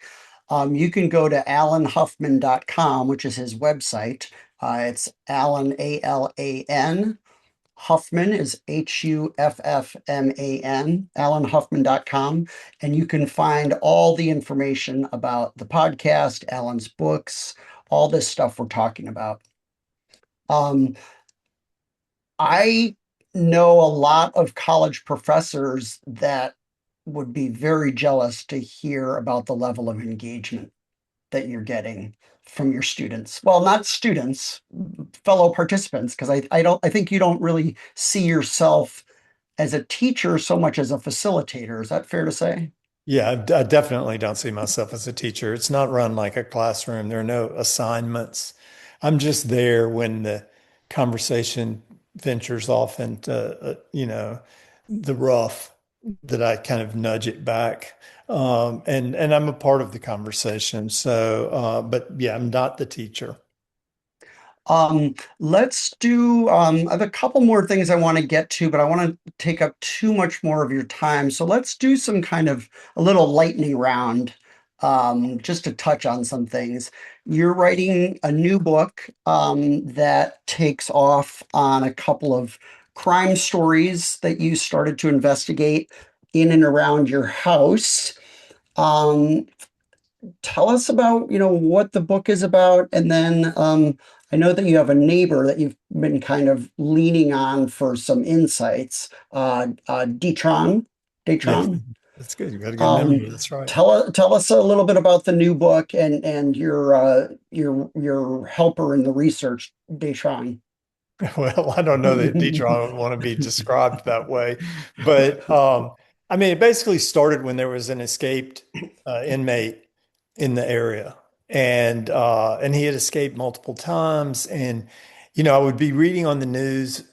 you can go to alanhuffman.com, which is his website. It's Alan, Alan. Huffman is Huffman, alanhuffman.com. And you can find all the information about the podcast, Alan's books, all this stuff we're talking about. Um, I know a lot of college professors that would be very jealous to hear about the level of engagement that you're getting from your students. Well, not students, fellow participants, because I think you don't really see yourself as a teacher so much as a facilitator. Is that fair to say?
Yeah, I definitely don't see myself as a teacher. It's not run like a classroom. There are no assignments. I'm just there when conversation ventures off into, the rough, that I kind of nudge it back. And I'm a part of the conversation. So, but yeah, I'm not the teacher.
Let's do, I have a couple more things I want to get to, but I want to take up too much more of your time. So let's do some kind of a little lightning round, just to touch on some things. You're writing a new book, that takes off on a couple of crime stories that you started to investigate in and around your house. Um, Tell us about, what the book is about, and then I know that you have a neighbor that you've been kind of leaning on for some insights, Detron.
Yes,
Detron.
that's good. You got a good
Um,
memory. That's right.
tell us a little bit about the new book and your helper in the research, Detron.
Well, I don't know that Detroit would want to be described that way, but I mean, it basically started when there was an escaped inmate in the area, and he had escaped multiple times. And I would be reading on the news.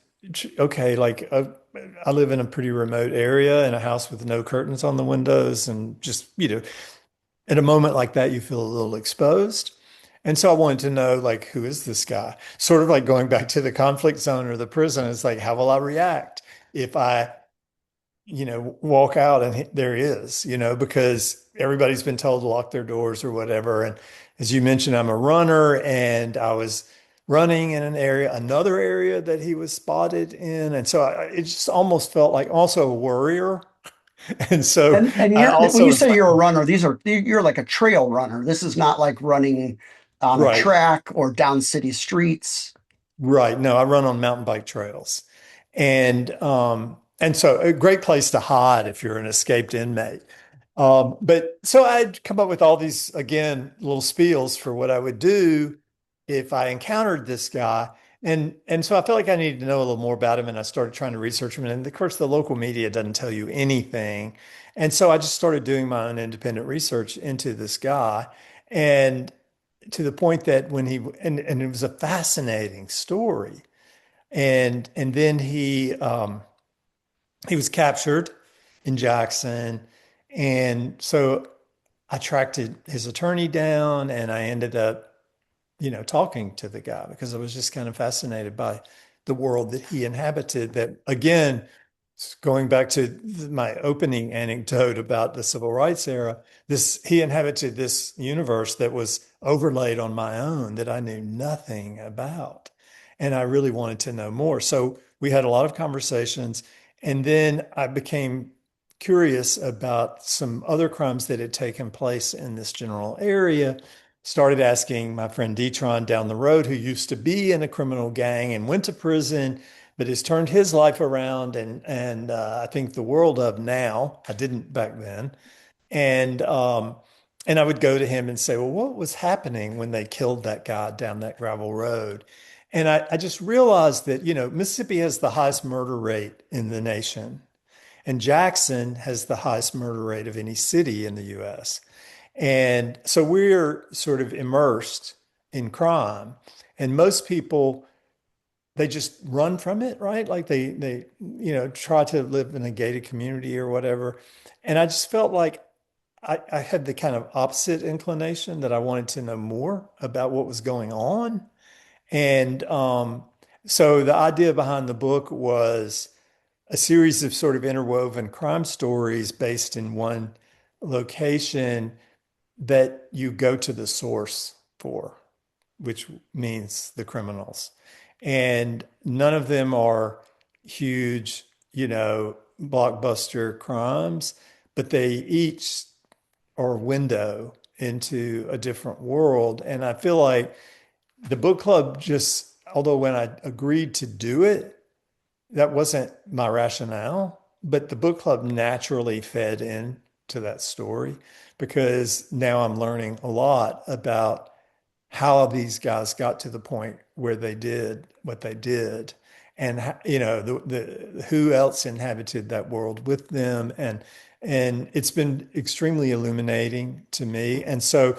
Okay, like I live in a pretty remote area in a house with no curtains on the windows, and just at a moment like that, you feel a little exposed. And so I wanted to know, like, who is this guy? Sort of like going back to the conflict zone or the prison. It's like, how will I react if I, walk out and there he is, because everybody's been told to lock their doors or whatever. And as you mentioned, I'm a runner, and I was running in another area that he was spotted in. And so it just almost felt like also a worrier. And so
And
I
when
also
you
was
say
like,
you're a runner, you're like a trail runner. This is not like running on a
right.
track or down city streets.
Right. No, I run on mountain bike trails. And so a great place to hide if you're an escaped inmate. But so I'd come up with all these, again, little spiels for what I would do if I encountered this guy. And so I felt like I needed to know a little more about him, and I started trying to research him. And of course, the local media doesn't tell you anything. And so I just started doing my own independent research into this guy. And to the point that and it was a fascinating story. And then he was captured in Jackson. And so I tracked his attorney down, and I ended up, talking to the guy because I was just kind of fascinated by the world that he inhabited. That again, going back to my opening anecdote about the civil rights era, he inhabited this universe that was overlaid on my own that I knew nothing about. And I really wanted to know more. So we had a lot of conversations. And then I became curious about some other crimes that had taken place in this general area. Started asking my friend Detron down the road, who used to be in a criminal gang and went to prison, but has turned his life around, and I think the world of now. I didn't back then. And I would go to him and say, well, what was happening when they killed that guy down that gravel road? And I just realized that, Mississippi has the highest murder rate in the nation, and Jackson has the highest murder rate of any city in the US. And so we're sort of immersed in crime. And most people, they just run from it, right? Like they try to live in a gated community or whatever. And I just felt like I had the kind of opposite inclination, that I wanted to know more about what was going on. And so the idea behind the book was a series of sort of interwoven crime stories based in one location that you go to the source for, which means the criminals. And none of them are huge, blockbuster crimes, but they each are a window into a different world. And I feel like the book club just, although when I agreed to do it, that wasn't my rationale, but the book club naturally fed into that story, because now I'm learning a lot about how these guys got to the point where they did what they did, and the who else inhabited that world with them. And it's been extremely illuminating to me. And so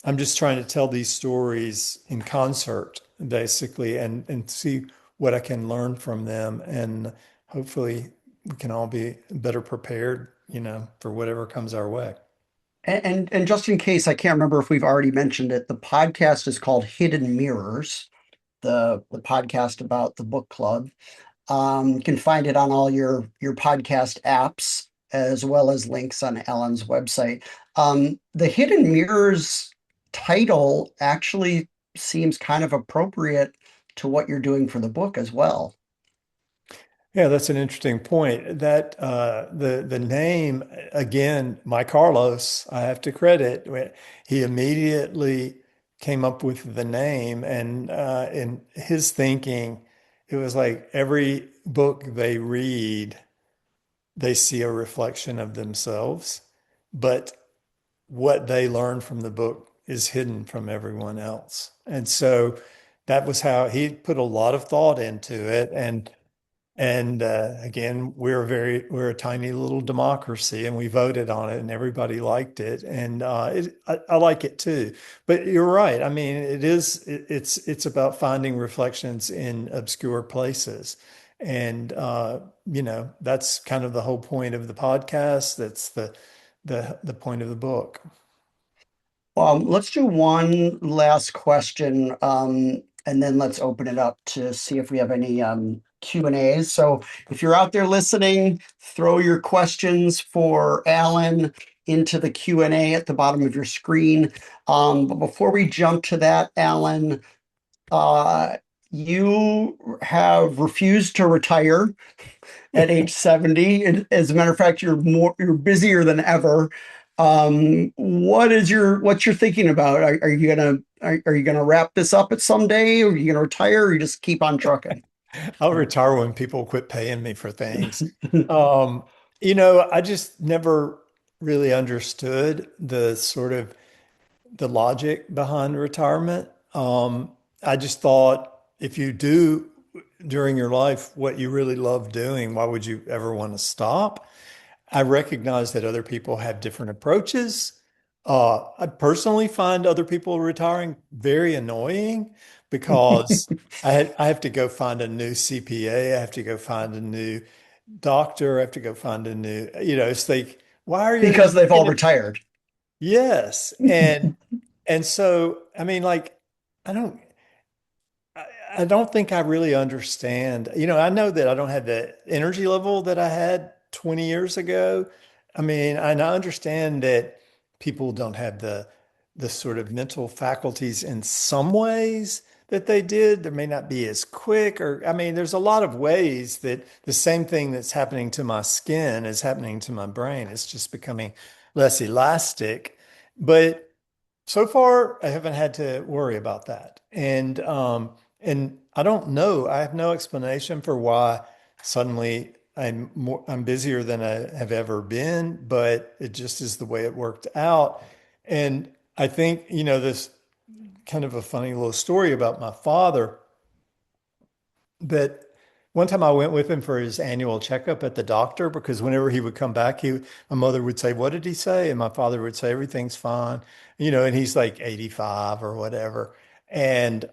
I'm just trying to tell these stories in concert, basically, and see what I can learn from them. And hopefully we can all be better prepared, for whatever comes our way.
And just in case, I can't remember if we've already mentioned it, the podcast is called Hidden Mirrors, the podcast about the book club. You can find it on all your podcast apps as well as links on Alan's website. The Hidden Mirrors title actually seems kind of appropriate to what you're doing for the book as well.
Yeah, that's an interesting point. That the name again, my Carlos, I have to credit. He immediately came up with the name, and in his thinking, it was like every book they read, they see a reflection of themselves, but what they learn from the book is hidden from everyone else. And so that was how he put a lot of thought into it, and again, we're a tiny little democracy, and we voted on it, and everybody liked it, and I like it too. But you're right. I mean, it's about finding reflections in obscure places, and that's kind of the whole point of the podcast. That's the point of the book.
Let's do one last question, and then let's open it up to see if we have any Q&As. So if you're out there listening, throw your questions for Alan into the Q&A at the bottom of your screen. But before we jump to that, Alan, uh, you have refused to retire at age 70. And as a matter of fact, you're busier than ever. What's your thinking about? Are you gonna wrap this up at some day? Or are you gonna retire or you just keep on trucking?
I'll retire when people quit paying me for things. Um, I just never really understood the sort of the logic behind retirement. I just thought if you do during your life what you really love doing, why would you ever want to stop? I recognize that other people have different approaches. I personally find other people retiring very annoying because I have to go find a new CPA. I have to go find a new doctor. I have to go find a new, it's like, why are you
Because they've all
making it?
retired.
Yes. And so, I mean, like, I don't, I don't think I really understand. I know that I don't have the energy level that I had 20 years ago. I mean, and I understand that people don't have the sort of mental faculties in some ways that they did. There may not be as quick, or I mean, there's a lot of ways that the same thing that's happening to my skin is happening to my brain. It's just becoming less elastic. But so far, I haven't had to worry about that. And I don't know. I have no explanation for why suddenly I'm busier than I have ever been, but it just is the way it worked out. And I think, this kind of a funny little story about my father, that one time I went with him for his annual checkup at the doctor because whenever he would come back, my mother would say, "What did he say?" And my father would say, "Everything's fine." And he's like 85 or whatever. And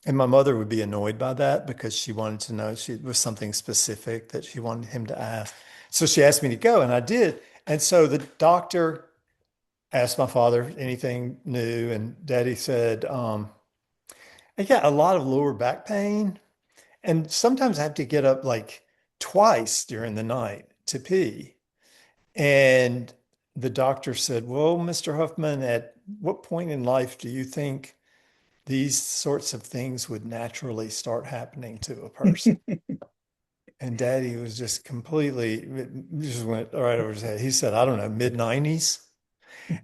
and my mother would be annoyed by that because she wanted to know it was something specific that she wanted him to ask. So she asked me to go, and I did. And so the doctor asked my father anything new, and Daddy said, "I got a lot of lower back pain." And sometimes I have to get up like twice during the night to pee. And the doctor said, "Well, Mr. Huffman, at what point in life do you think these sorts of things would naturally start happening to a person?" And Daddy was just completely, just went right over his head. He said, "I don't know, mid 90s."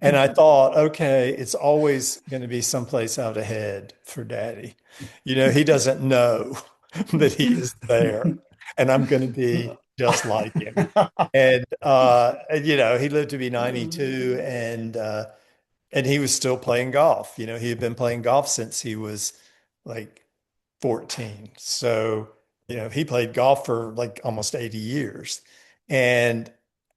And I thought, okay, it's always going to be someplace out ahead for Daddy. He doesn't know that he is there, and I'm going to be just like him. And he lived to be 92, and he was still playing golf. He had been playing golf since he was like 14. So, he played golf for like almost 80 years. And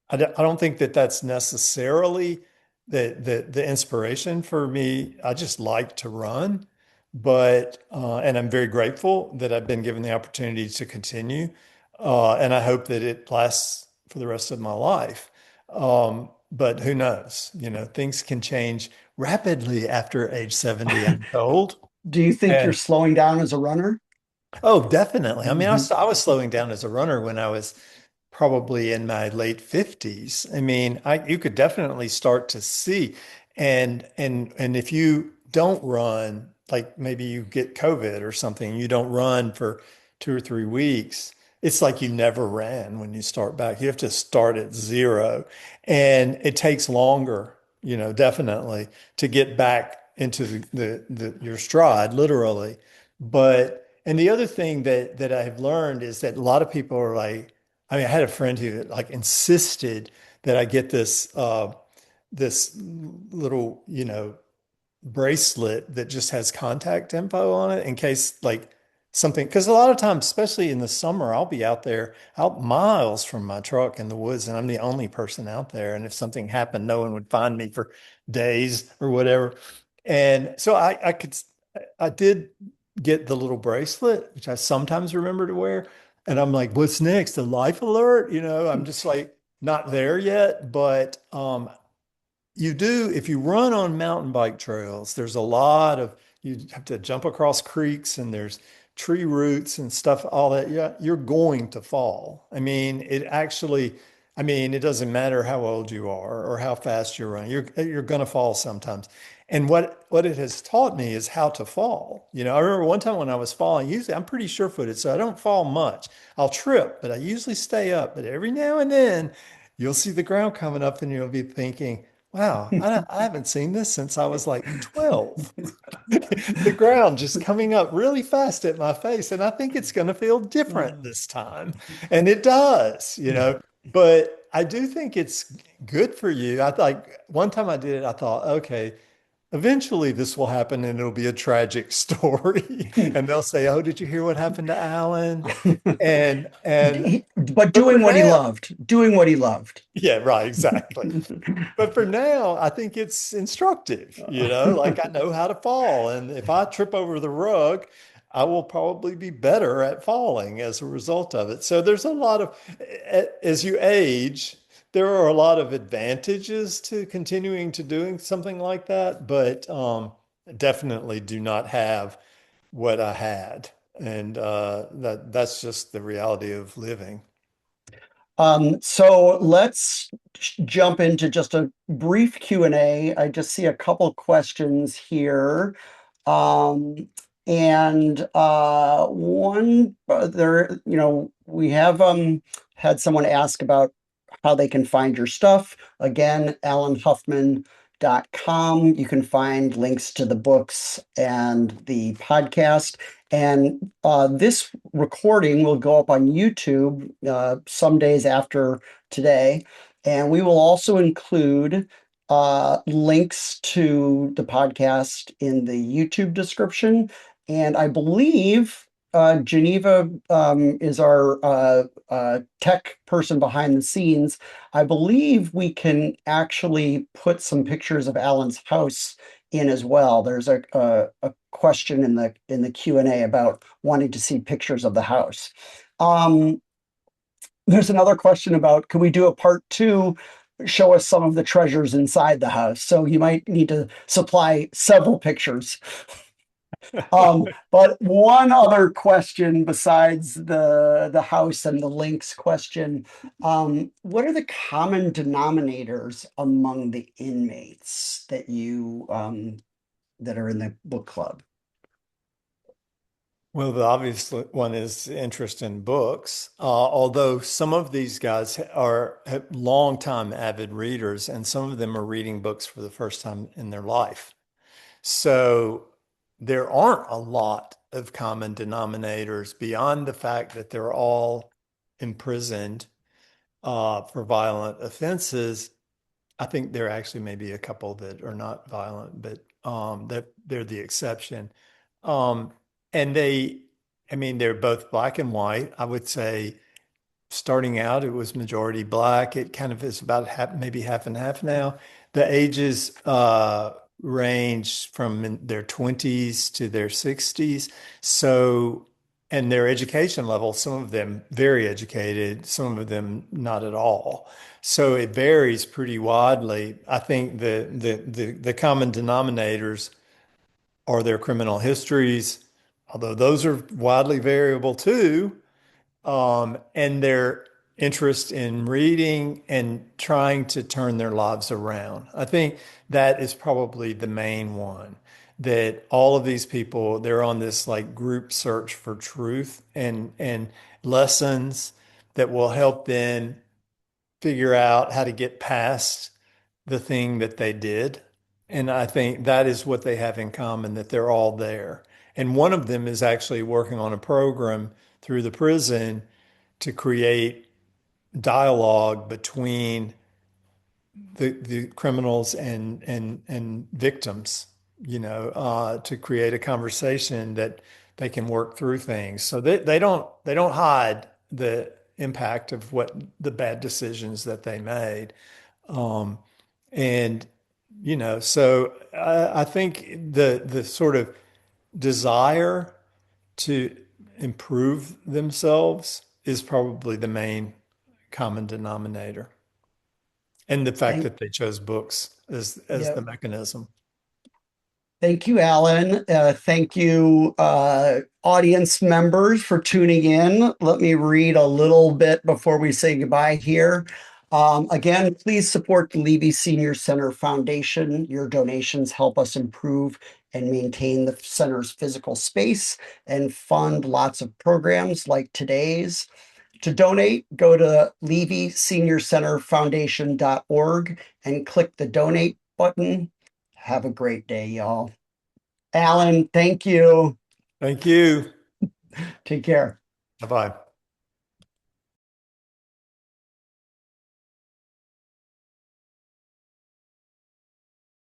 I don't think that that's necessarily the inspiration for me, I just like to run, but and I'm very grateful that I've been given the opportunity to continue, and I hope that it lasts for the rest of my life. But who knows? You know, things can change rapidly after age 70, I'm told.
Do you think you're
And
slowing down as a runner?
oh, definitely. I mean,
Mhm.
I was slowing down as a runner when I was probably in my late 50s. I mean, you could definitely start to see. And if you don't run, like maybe you get COVID or something, you don't run for 2 or 3 weeks, it's like you never ran when you start back. You have to start at zero. And it takes longer, you know, definitely to get back into your stride, literally. But and the other thing that I've learned is that a lot of people are like, I mean, I had a friend who like insisted that I get this little, you know, bracelet that just has contact info on it in case like something, because a lot of times, especially in the summer, I'll be out there out miles from my truck in the woods and I'm the only person out there. And if something happened, no one would find me for days or whatever. And so I did get the little bracelet, which I sometimes remember to wear. And I'm like, what's next? A life alert? You know, I'm just like not there yet, but you do, if you run on mountain bike trails, there's a lot of, you have to jump across creeks and there's tree roots and stuff, all that. Yeah, you're going to fall. I mean, it actually, I mean, it doesn't matter how old you are or how fast you're running. You're going to fall sometimes. And what it has taught me is how to fall. You know, I remember one time when I was falling, usually I'm pretty sure-footed, so I don't fall much. I'll trip, but I usually stay up. But every now and then you'll see the ground coming up and you'll be thinking, wow, I haven't seen this since I was like 12. The ground just coming up really fast at my face. And I think it's going to feel different this time. And it does, you know, but I do think it's good for you. I like one time I did it, I thought, okay, eventually this will happen and it'll be a tragic story. And they'll say, oh, did you hear what happened to Alan?
But
But for
doing what he
now,
loved, doing what he loved.
yeah, right, exactly. But for now, I think it's instructive, you know, like I know how to fall. And if I trip over the rug, I will probably be better at falling as a result of it. So there's a lot of, as you age, there are a lot of advantages to continuing to doing something like that, but definitely do not have what I had. And that's just the reality of living.
So let's jump into just a brief Q&A. I just see a couple questions here. Um, and one there, we have had someone ask about how they can find your stuff. Again, alanhuffman.com. You can find links to the books and the podcast. And this recording will go up on YouTube some days after today. And we will also include links to the podcast in the YouTube description. And I believe Geneva is our tech person behind the scenes. I believe we can actually put some pictures of Alan's house in as well. There's a question in the Q&A about wanting to see pictures of the house. Um, there's another question about, can we do a part two? Show us some of the treasures inside the house. So you might need to supply several pictures. But one other question besides the house and the links question, what are the common denominators among the inmates that you that are in the book club?
Well, the obvious one is interest in books, although some of these guys are long-time avid readers, and some of them are reading books for the first time in their life. So there aren't a lot of common denominators beyond the fact that they're all imprisoned for violent offenses. I think there actually may be a couple that are not violent, but they're the exception. Um, and I mean, they're both black and white. I would say starting out, it was majority black. It kind of is about half, maybe half and half now. The ages range from in their 20s to their 60s. So, and their education level, some of them very educated, some of them not at all. So it varies pretty widely. I think the common denominators are their criminal histories, although those are widely variable too, and their interest in reading and trying to turn their lives around. I think that is probably the main one. That all of these people, they're on this like group search for truth and lessons that will help them figure out how to get past the thing that they did. And I think that is what they have in common, that they're all there. And one of them is actually working on a program through the prison to create dialogue between the criminals and victims, to create a conversation that they can work through things. So they don't hide the impact of what the bad decisions that they made. Um, and so I think the sort of desire to improve themselves is probably the main common denominator. And the fact
Thank,
that they chose books as
yeah,
the mechanism.
thank you, Alan. Thank you, audience members, for tuning in. Let me read a little bit before we say goodbye here. Again, please support the Levy Senior Center Foundation. Your donations help us improve and maintain the center's physical space and fund lots of programs like today's. To donate, go to levyseniorcenterfoundation.org and click the donate button. Have a great day, y'all. Alan, thank you.
Thank you.
Take care.
Bye-bye.